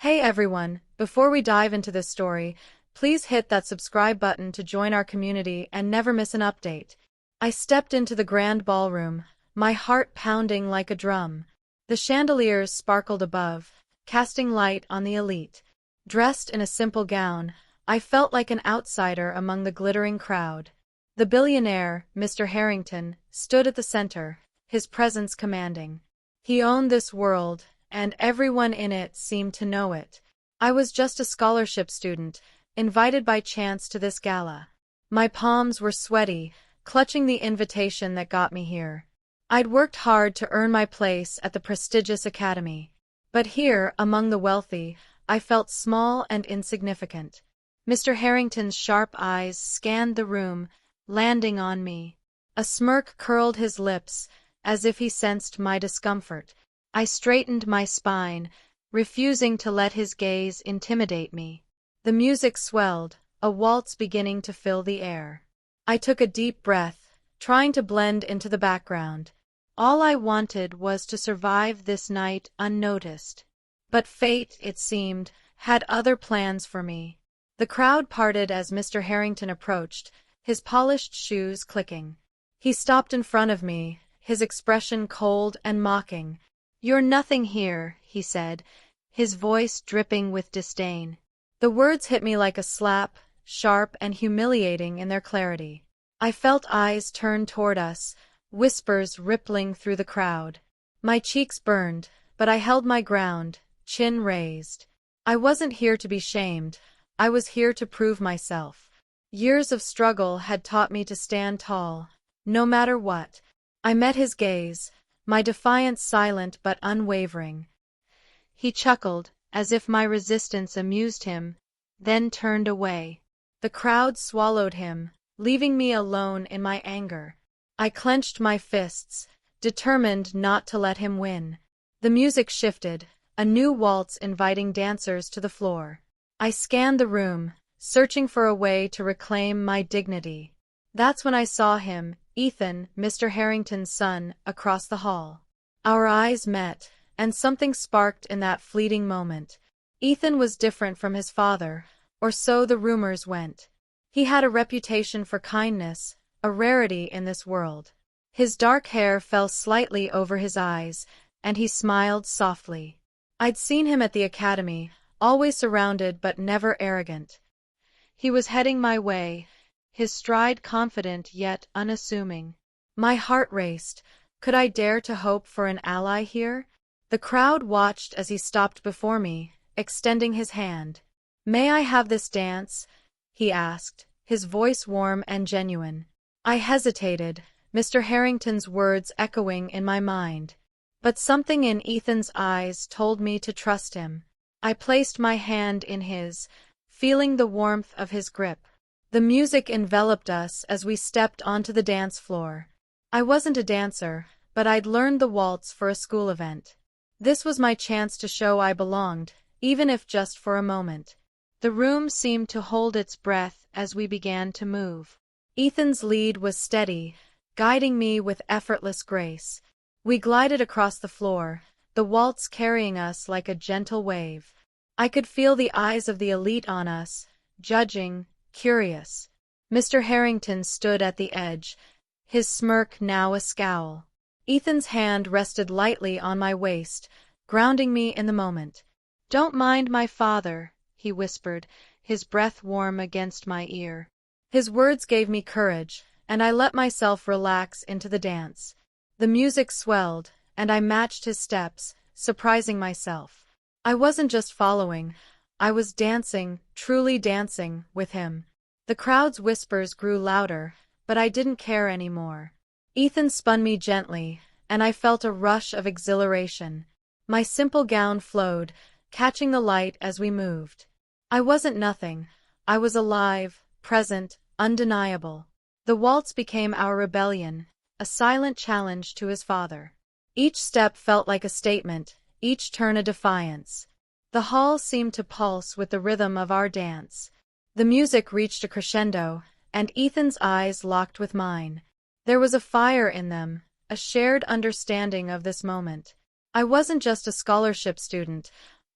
Hey everyone, before we dive into this story, please hit that subscribe button to join our community and never miss an update. I stepped into the grand ballroom, my heart pounding like a drum. The chandeliers sparkled above, casting light on the elite. Dressed in a simple gown, I felt like an outsider among the glittering crowd. The billionaire, Mr. Harrington, stood at the center, his presence commanding. He owned this world, and everyone in it seemed to know it. I was just a scholarship student, invited by chance to this gala. My palms were sweaty, clutching the invitation that got me here. I'd worked hard to earn my place at the prestigious academy. But here, among the wealthy, I felt small and insignificant. Mr. Harrington's sharp eyes scanned the room, landing on me. A smirk curled his lips, as if he sensed my discomfort. I straightened my spine, refusing to let his gaze intimidate me. The music swelled, a waltz beginning to fill the air. I took a deep breath, trying to blend into the background. All I wanted was to survive this night unnoticed. But fate, it seemed, had other plans for me. The crowd parted as Mr. Harrington approached, his polished shoes clicking. He stopped in front of me, his expression cold and mocking. "You're nothing here," he said, his voice dripping with disdain. The words hit me like a slap, sharp and humiliating in their clarity. I felt eyes turn toward us, whispers rippling through the crowd. My cheeks burned, but I held my ground, chin raised. I wasn't here to be shamed, I was here to prove myself. Years of struggle had taught me to stand tall, no matter what. I met his gaze, my defiance silent but unwavering. He chuckled, as if my resistance amused him, then turned away. The crowd swallowed him, leaving me alone in my anger. I clenched my fists, determined not to let him win. The music shifted, a new waltz inviting dancers to the floor. I scanned the room, searching for a way to reclaim my dignity. That's when I saw him, Ethan, Mr. Harrington's son, across the hall. Our eyes met, and something sparked in that fleeting moment. Ethan was different from his father, or so the rumors went. He had a reputation for kindness, a rarity in this world. His dark hair fell slightly over his eyes, and he smiled softly. I'd seen him at the academy, always surrounded but never arrogant. He was heading my way, his stride confident yet unassuming. My heart raced. Could I dare to hope for an ally here? The crowd watched as he stopped before me, extending his hand. "May I have this dance?" he asked, his voice warm and genuine. I hesitated, Mr. Harrington's words echoing in my mind. But something in Ethan's eyes told me to trust him. I placed my hand in his, feeling the warmth of his grip. The music enveloped us as we stepped onto the dance floor. I wasn't a dancer, but I'd learned the waltz for a school event. This was my chance to show I belonged, even if just for a moment. The room seemed to hold its breath as we began to move. Ethan's lead was steady, guiding me with effortless grace. We glided across the floor, the waltz carrying us like a gentle wave. I could feel the eyes of the elite on us, judging, curious. Mr. Harrington stood at the edge, his smirk now a scowl. Ethan's hand rested lightly on my waist, grounding me in the moment. "Don't mind my father," he whispered, his breath warm against my ear. His words gave me courage, and I let myself relax into the dance. The music swelled, and I matched his steps, surprising myself. I wasn't just following, I was dancing, truly dancing, with him. The crowd's whispers grew louder, but I didn't care anymore. Ethan spun me gently, and I felt a rush of exhilaration. My simple gown flowed, catching the light as we moved. I wasn't nothing. I was alive, present, undeniable. The waltz became our rebellion, a silent challenge to his father. Each step felt like a statement, each turn a defiance. The hall seemed to pulse with the rhythm of our dance. The music reached a crescendo, and Ethan's eyes locked with mine. There was a fire in them, a shared understanding of this moment. I wasn't just a scholarship student,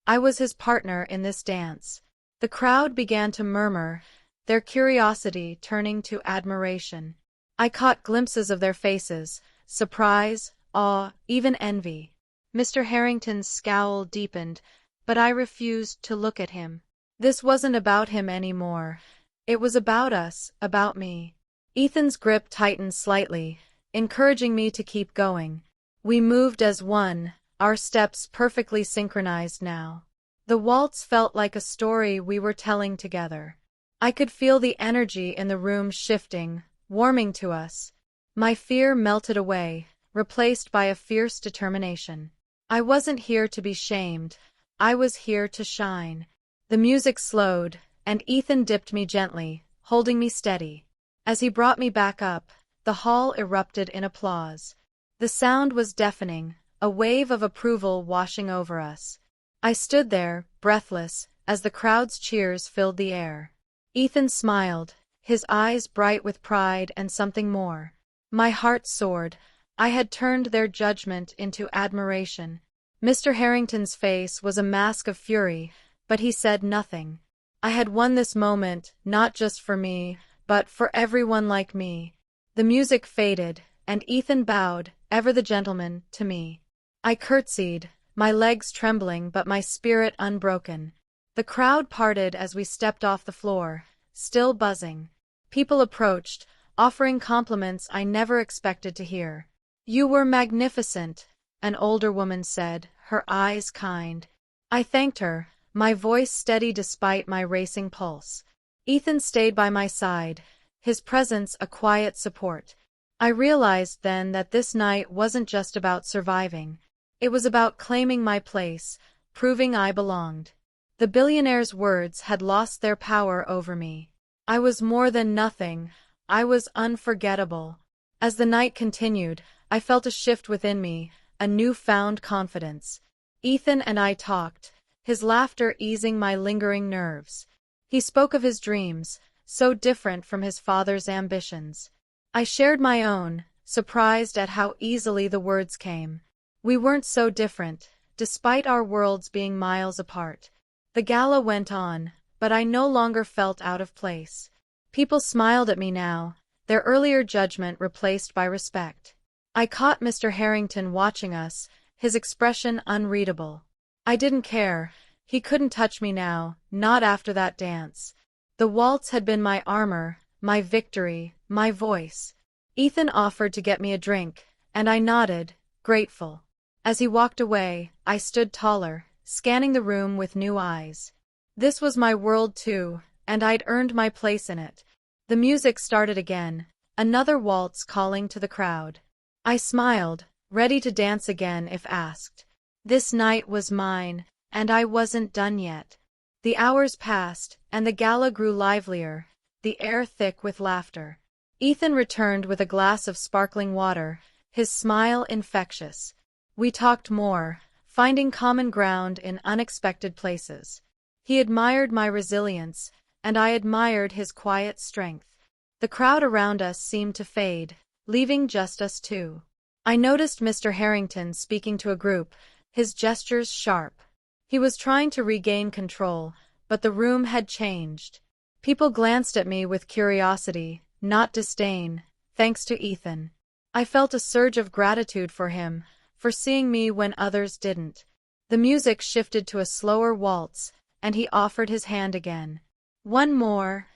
I was his partner in this dance. The crowd began to murmur, their curiosity turning to admiration. I caught glimpses of their faces, surprise, awe, even envy. Mr. Harrington's scowl deepened, but I refused to look at him. This wasn't about him anymore. It was about us, about me. Ethan's grip tightened slightly, encouraging me to keep going. We moved as one, our steps perfectly synchronized now. The waltz felt like a story we were telling together. I could feel the energy in the room shifting, warming to us. My fear melted away, replaced by a fierce determination. I wasn't here to be shamed. I was here to shine. The music slowed, and Ethan dipped me gently, holding me steady. As he brought me back up, the hall erupted in applause. The sound was deafening, a wave of approval washing over us. I stood there, breathless, as the crowd's cheers filled the air. Ethan smiled, his eyes bright with pride and something more. My heart soared. I had turned their judgment into admiration. Mr. Harrington's face was a mask of fury, but he said nothing. I had won this moment, not just for me, but for everyone like me. The music faded, and Ethan bowed, ever the gentleman, to me. I curtsied, my legs trembling but my spirit unbroken. The crowd parted as we stepped off the floor, still buzzing. People approached, offering compliments I never expected to hear. "You were magnificent," an older woman said, her eyes kind. I thanked her, my voice steady despite my racing pulse. Ethan stayed by my side, his presence a quiet support. I realized then that this night wasn't just about surviving. It was about claiming my place, proving I belonged. The billionaire's words had lost their power over me. I was more than nothing. I was unforgettable. As the night continued, I felt a shift within me, a newfound confidence. Ethan and I talked, his laughter easing my lingering nerves. He spoke of his dreams, so different from his father's ambitions. I shared my own, surprised at how easily the words came. We weren't so different, despite our worlds being miles apart. The gala went on, but I no longer felt out of place. People smiled at me now, their earlier judgment replaced by respect. I caught Mr. Harrington watching us, his expression unreadable. I didn't care. He couldn't touch me now, not after that dance. The waltz had been my armor, my victory, my voice. Ethan offered to get me a drink, and I nodded, grateful. As he walked away, I stood taller, scanning the room with new eyes. This was my world too, and I'd earned my place in it. The music started again, another waltz calling to the crowd. I smiled, ready to dance again if asked. This night was mine, and I wasn't done yet. The hours passed, and the gala grew livelier, the air thick with laughter. Ethan returned with a glass of sparkling water, his smile infectious. We talked more, finding common ground in unexpected places. He admired my resilience, and I admired his quiet strength. The crowd around us seemed to fade, leaving just us two. I noticed Mr. Harrington speaking to a group, his gestures sharp. He was trying to regain control, but the room had changed. People glanced at me with curiosity, not disdain, thanks to Ethan. I felt a surge of gratitude for him, for seeing me when others didn't. The music shifted to a slower waltz, and he offered his hand again. "One more?"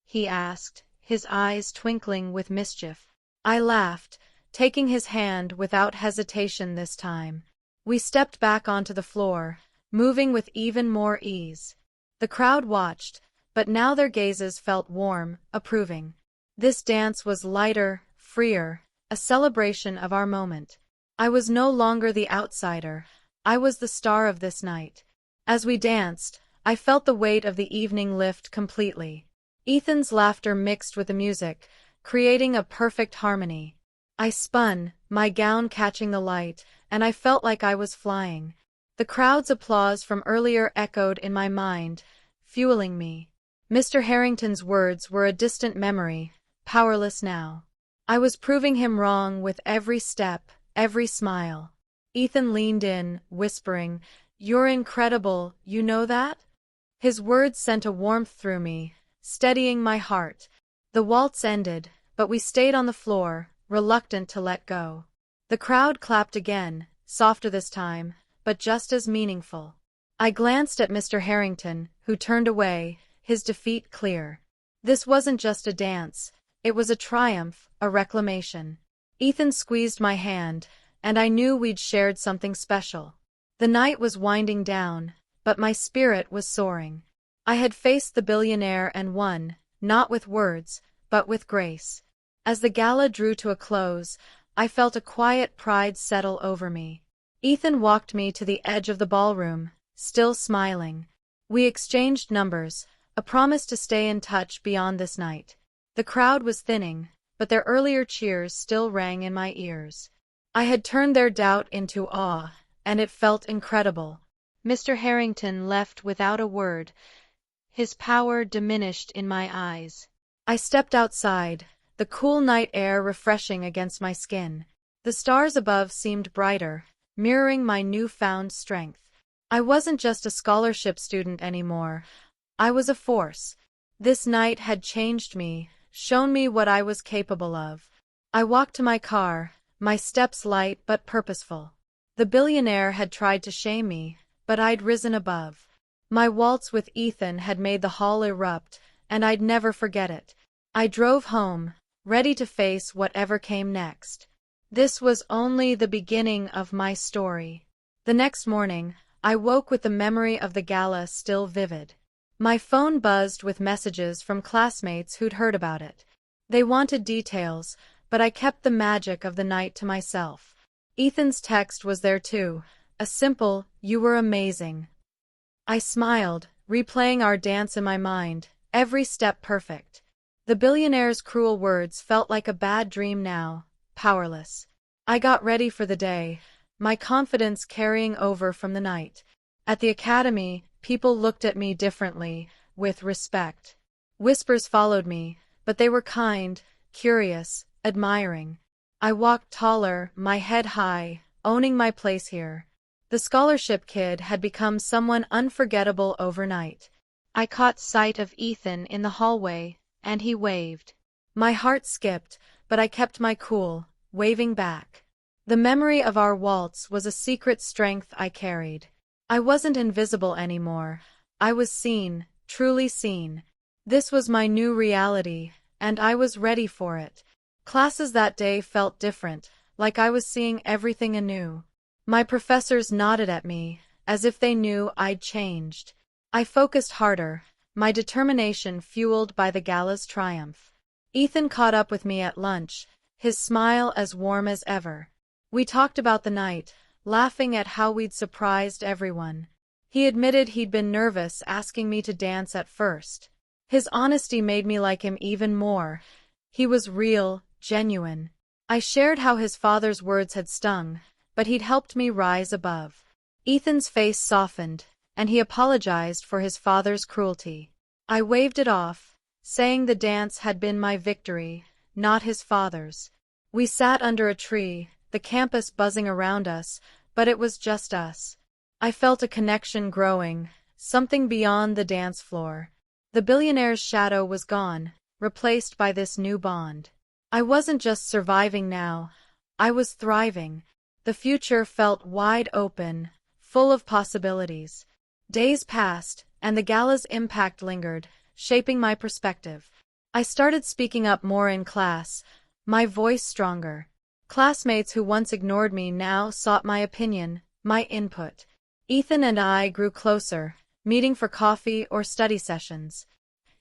he asked, his eyes twinkling with mischief. I laughed, taking his hand without hesitation this time. We stepped back onto the floor, moving with even more ease. The crowd watched, but now their gazes felt warm, approving. This dance was lighter, freer, a celebration of our moment. I was no longer the outsider, I was the star of this night. As we danced, I felt the weight of the evening lift completely. Ethan's laughter mixed with the music, creating a perfect harmony. I spun, my gown catching the light, and I felt like I was flying. The crowd's applause from earlier echoed in my mind, fueling me. Mr. Harrington's words were a distant memory, powerless now. I was proving him wrong with every step, every smile. Ethan leaned in, whispering, "You're incredible, you know that?" His words sent a warmth through me, steadying my heart. The waltz ended, but we stayed on the floor, reluctant to let go. The crowd clapped again, softer this time, but just as meaningful. I glanced at Mr. Harrington, who turned away, his defeat clear. This wasn't just a dance, it was a triumph, a reclamation. Ethan squeezed my hand, and I knew we'd shared something special. The night was winding down, but my spirit was soaring. I had faced the billionaire and won, not with words, but with grace. As the gala drew to a close, I felt a quiet pride settle over me. Ethan walked me to the edge of the ballroom, still smiling. We exchanged numbers, a promise to stay in touch beyond this night. The crowd was thinning, but their earlier cheers still rang in my ears. I had turned their doubt into awe, and it felt incredible. Mr. Harrington left without a word, his power diminished in my eyes. I stepped outside, the cool night air refreshing against my skin. The stars above seemed brighter, mirroring my newfound strength. I wasn't just a scholarship student anymore. I was a force. This night had changed me, shown me what I was capable of. I walked to my car, my steps light but purposeful. The billionaire had tried to shame me, but I'd risen above. My waltz with Ethan had made the hall erupt, and I'd never forget it. I drove home, ready to face whatever came next. This was only the beginning of my story. The next morning, I woke with the memory of the gala still vivid. My phone buzzed with messages from classmates who'd heard about it. They wanted details, but I kept the magic of the night to myself. Ethan's text was there too, a simple, "You were amazing." I smiled, replaying our dance in my mind, every step perfect. The billionaire's cruel words felt like a bad dream now, powerless. I got ready for the day, my confidence carrying over from the night. At the academy, people looked at me differently, with respect. Whispers followed me, but they were kind, curious, admiring. I walked taller, my head high, owning my place here. The scholarship kid had become someone unforgettable overnight. I caught sight of Ethan in the hallway, and he waved. My heart skipped, but I kept my cool, waving back. The memory of our waltz was a secret strength I carried. I wasn't invisible anymore. I was seen, truly seen. This was my new reality, and I was ready for it. Classes that day felt different, like I was seeing everything anew. My professors nodded at me, as if they knew I'd changed. I focused harder, my determination fueled by the gala's triumph. Ethan caught up with me at lunch, his smile as warm as ever. We talked about the night, laughing at how we'd surprised everyone. He admitted he'd been nervous asking me to dance at first. His honesty made me like him even more. He was real, genuine. I shared how his father's words had stung, but he'd helped me rise above. Ethan's face softened, and he apologized for his father's cruelty. I waved it off, saying the dance had been my victory, not his father's. We sat under a tree, the campus buzzing around us, but it was just us. I felt a connection growing, something beyond the dance floor. The billionaire's shadow was gone, replaced by this new bond. I wasn't just surviving now, I was thriving. The future felt wide open, full of possibilities. Days passed, and the gala's impact lingered, shaping my perspective. I started speaking up more in class, my voice stronger. Classmates who once ignored me now sought my opinion, my input. Ethan and I grew closer, meeting for coffee or study sessions.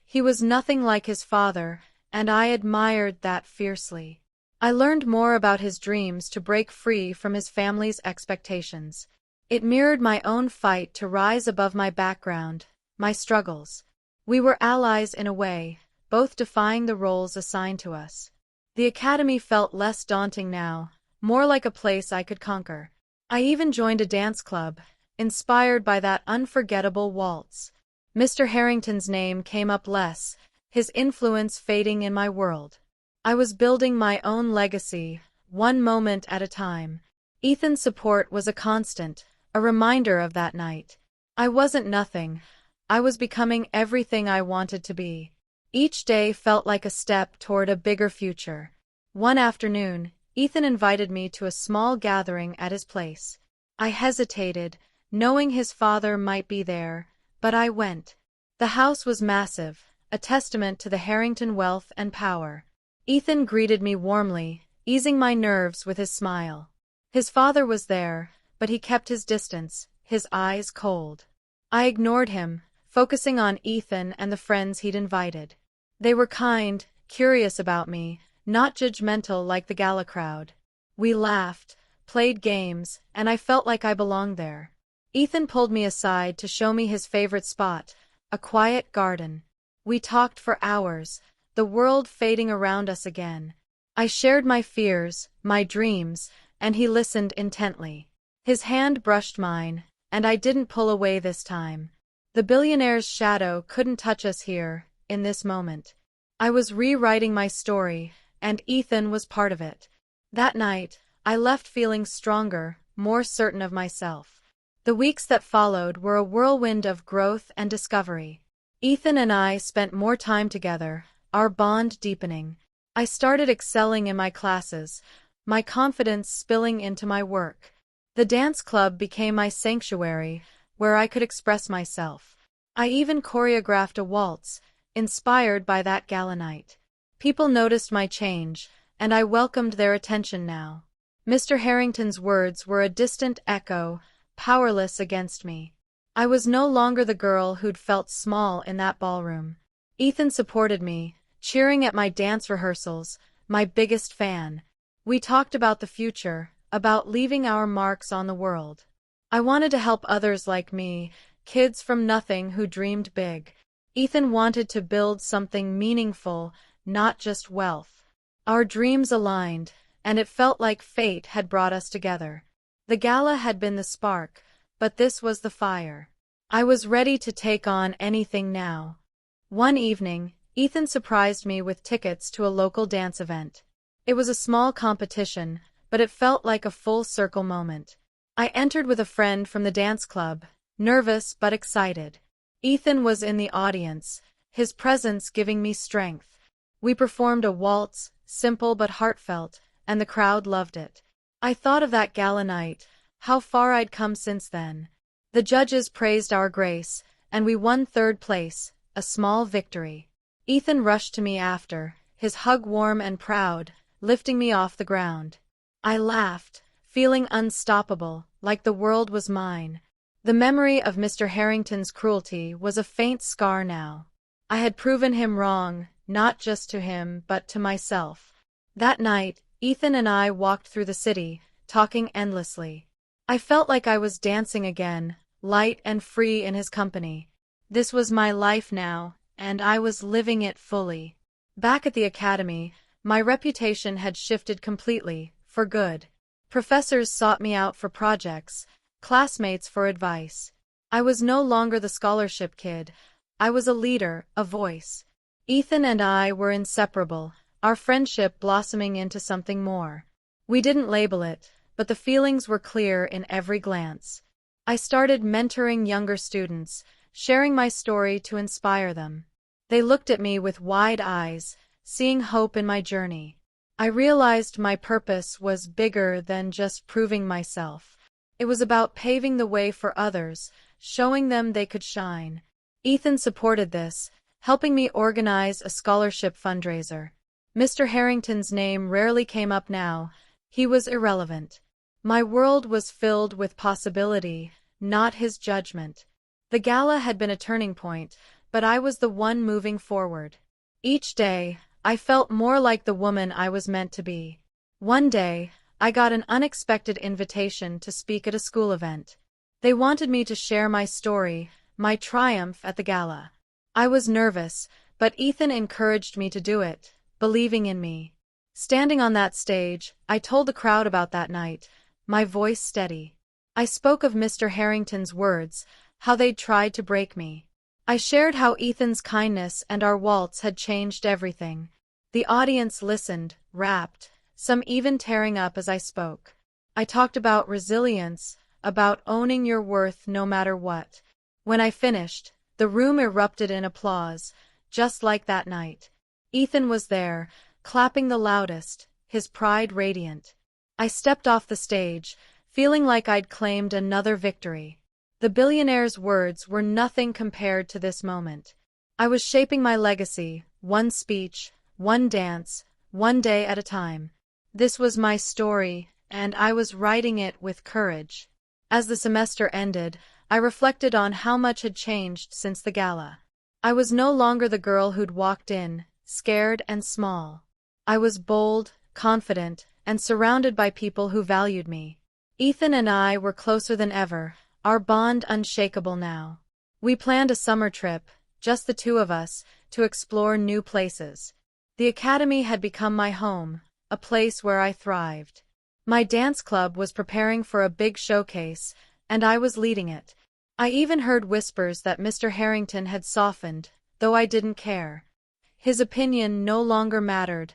He was nothing like his father, and I admired that fiercely. I learned more about his dreams to break free from his family's expectations. It mirrored my own fight to rise above my background, my struggles. We were allies in a way, both defying the roles assigned to us. The academy felt less daunting now, more like a place I could conquer. I even joined a dance club, inspired by that unforgettable waltz. Mr. Harrington's name came up less, his influence fading in my world. I was building my own legacy, one moment at a time. Ethan's support was a constant, a reminder of that night. I wasn't nothing. I was becoming everything I wanted to be. Each day felt like a step toward a bigger future. One afternoon, Ethan invited me to a small gathering at his place. I hesitated, knowing his father might be there, but I went. The house was massive, a testament to the Harrington wealth and power. Ethan greeted me warmly, easing my nerves with his smile. His father was there, but he kept his distance, his eyes cold. I ignored him, focusing on Ethan and the friends he'd invited. They were kind, curious about me, not judgmental like the gala crowd. We laughed, played games, and I felt like I belonged there. Ethan pulled me aside to show me his favorite spot, a quiet garden. We talked for hours, the world fading around us again. I shared my fears, my dreams, and he listened intently. His hand brushed mine, and I didn't pull away this time. The billionaire's shadow couldn't touch us here, in this moment. I was rewriting my story, and Ethan was part of it. That night, I left feeling stronger, more certain of myself. The weeks that followed were a whirlwind of growth and discovery. Ethan and I spent more time together, our bond deepening. I started excelling in my classes, my confidence spilling into my work. The dance club became my sanctuary, where I could express myself. I even choreographed a waltz, inspired by that gala night. People noticed my change, and I welcomed their attention now. Mr. Harrington's words were a distant echo, powerless against me. I was no longer the girl who'd felt small in that ballroom. Ethan supported me, cheering at my dance rehearsals, my biggest fan. We talked about the future, about leaving our marks on the world. I wanted to help others like me, kids from nothing who dreamed big. Ethan wanted to build something meaningful, not just wealth. Our dreams aligned, and it felt like fate had brought us together. The gala had been the spark, but this was the fire. I was ready to take on anything now. One evening, Ethan surprised me with tickets to a local dance event. It was a small competition, but it felt like a full-circle moment. I entered with a friend from the dance club, nervous but excited. Ethan was in the audience, his presence giving me strength. We performed a waltz, simple but heartfelt, and the crowd loved it. I thought of that gala night, how far I'd come since then. The judges praised our grace, and we won third place, a small victory. Ethan rushed to me after, his hug warm and proud, lifting me off the ground. I laughed, feeling unstoppable, like the world was mine. The memory of Mr. Harrington's cruelty was a faint scar now. I had proven him wrong, not just to him but to myself. That night, Ethan and I walked through the city, talking endlessly. I felt like I was dancing again, light and free in his company. This was my life now, and I was living it fully. Back at the academy, my reputation had shifted completely, for good. Professors sought me out for projects, classmates for advice. I was no longer the scholarship kid. I was a leader, a voice. Ethan and I were inseparable, our friendship blossoming into something more. We didn't label it, but the feelings were clear in every glance. I started mentoring younger students, sharing my story to inspire them. They looked at me with wide eyes, seeing hope in my journey. I realized my purpose was bigger than just proving myself. It was about paving the way for others, showing them they could shine. Ethan supported this, helping me organize a scholarship fundraiser. Mr. Harrington's name rarely came up now. He was irrelevant. My world was filled with possibility, not his judgment. The gala had been a turning point, but I was the one moving forward. Each day, I felt more like the woman I was meant to be. One day, I got an unexpected invitation to speak at a school event. They wanted me to share my story, my triumph at the gala. I was nervous, but Ethan encouraged me to do it, believing in me. Standing on that stage, I told the crowd about that night, my voice steady. I spoke of Mr. Harrington's words, how they'd tried to break me. I shared how Ethan's kindness and our waltz had changed everything. The audience listened, rapt, some even tearing up as I spoke. I talked about resilience, about owning your worth no matter what. When I finished, the room erupted in applause, just like that night. Ethan was there, clapping the loudest, his pride radiant. I stepped off the stage, feeling like I'd claimed another victory. The billionaire's words were nothing compared to this moment. I was shaping my legacy, one speech, one dance, one day at a time. This was my story, and I was writing it with courage. As the semester ended, I reflected on how much had changed since the gala. I was no longer the girl who'd walked in, scared and small. I was bold, confident, and surrounded by people who valued me. Ethan and I were closer than ever, our bond unshakable now. We planned a summer trip, just the two of us, to explore new places. The academy had become my home, a place where I thrived. My dance club was preparing for a big showcase, and I was leading it. I even heard whispers that Mr. Harrington had softened, though I didn't care. His opinion no longer mattered.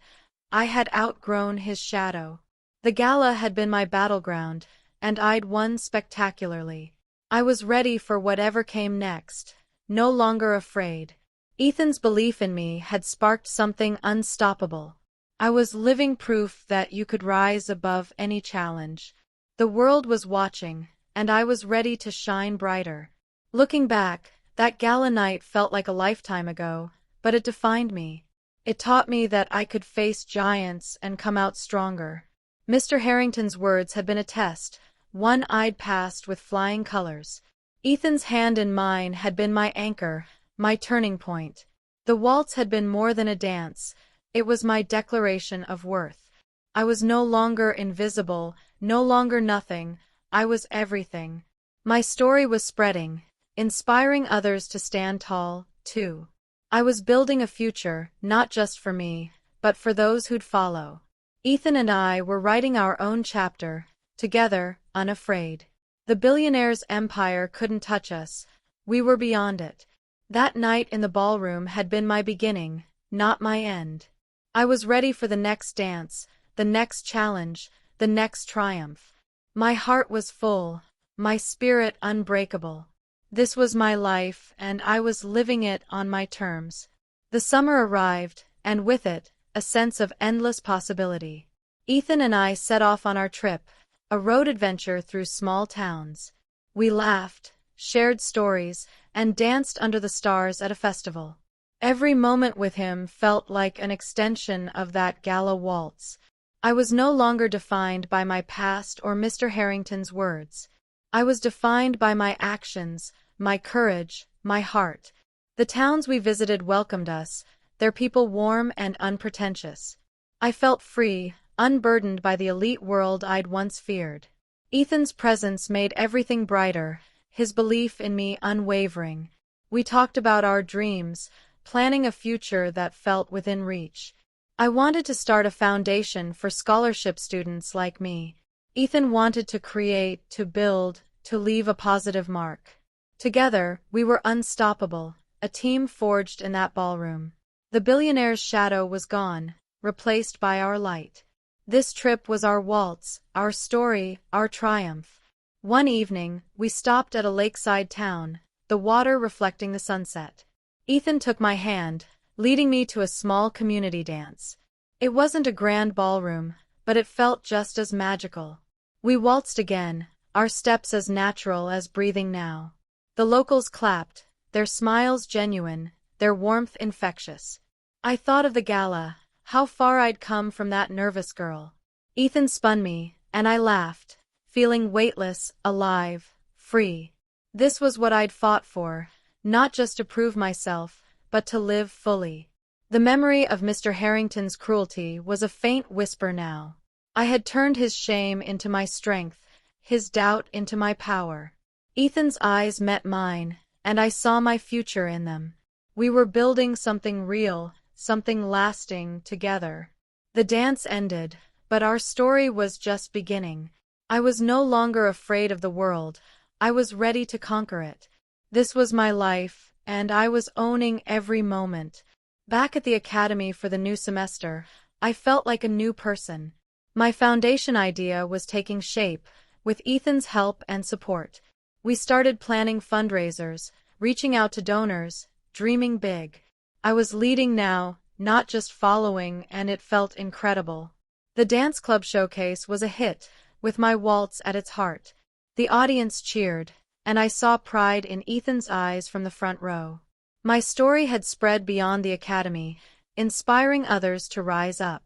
I had outgrown his shadow. The gala had been my battleground, and I'd won spectacularly. I was ready for whatever came next, no longer afraid. Ethan's belief in me had sparked something unstoppable. I was living proof that you could rise above any challenge. The world was watching, and I was ready to shine brighter. Looking back, that gala night felt like a lifetime ago, but it defined me. It taught me that I could face giants and come out stronger. Mr. Harrington's words had been a test, one I'd passed with flying colors. Ethan's hand in mine had been my anchor, my turning point. The waltz had been more than a dance, it was my declaration of worth. I was no longer invisible, no longer nothing, I was everything. My story was spreading, inspiring others to stand tall, too. I was building a future, not just for me, but for those who'd follow. Ethan and I were writing our own chapter, together, unafraid. The billionaire's empire couldn't touch us, we were beyond it. That night in the ballroom had been my beginning, not my end. I was ready for the next dance, the next challenge, the next triumph. My heart was full, my spirit unbreakable. This was my life, and I was living it on my terms. The summer arrived, and with it, a sense of endless possibility. Ethan and I set off on our trip, a road adventure through small towns. We laughed, shared stories, and danced under the stars at a festival. Every moment with him felt like an extension of that gala waltz. I was no longer defined by my past or Mr. Harrington's words. I was defined by my actions, my courage, my heart. The towns we visited welcomed us, their people warm and unpretentious. I felt free, unburdened by the elite world I'd once feared. Ethan's presence made everything brighter, his belief in me unwavering. We talked about our dreams, planning a future that felt within reach. I wanted to start a foundation for scholarship students like me. Ethan wanted to create, to build, to leave a positive mark. Together, we were unstoppable, a team forged in that ballroom. The billionaire's shadow was gone, replaced by our light. This trip was our waltz, our story, our triumph. One evening, we stopped at a lakeside town, the water reflecting the sunset. Ethan took my hand, leading me to a small community dance. It wasn't a grand ballroom, but it felt just as magical. We waltzed again, our steps as natural as breathing now. The locals clapped, their smiles genuine, their warmth infectious. I thought of the gala, how far I'd come from that nervous girl. Ethan spun me, and I laughed, feeling weightless, alive, free. This was what I'd fought for, not just to prove myself, but to live fully. The memory of Mr. Harrington's cruelty was a faint whisper now. I had turned his shame into my strength, his doubt into my power. Ethan's eyes met mine, and I saw my future in them. We were building something real, something lasting, together. The dance ended, but our story was just beginning. I was no longer afraid of the world, I was ready to conquer it. This was my life, and I was owning every moment. Back at the academy for the new semester, I felt like a new person. My foundation idea was taking shape, With Ethan's help and support, we started planning fundraisers, reaching out to donors, dreaming big. I was leading now, not just following, and it felt incredible. The dance club showcase was a hit, with my waltz at its heart. The audience cheered, and I saw pride in Ethan's eyes from the front row. My story had spread beyond the academy, inspiring others to rise up.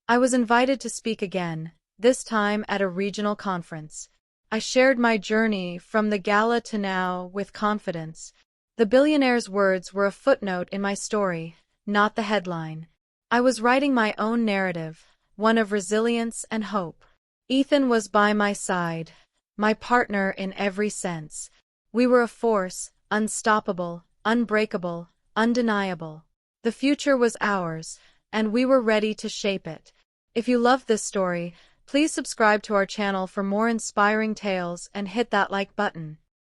I was invited to speak again, this time at a regional conference. I shared my journey from the gala to now with confidence. The billionaire's words were a footnote in my story, not the headline. I was writing my own narrative, one of resilience and hope. Ethan was by my side, my partner in every sense. We were a force, unstoppable, unbreakable, undeniable. The future was ours, and we were ready to shape it. If you loved this story, please subscribe to our channel for more inspiring tales and hit that like button.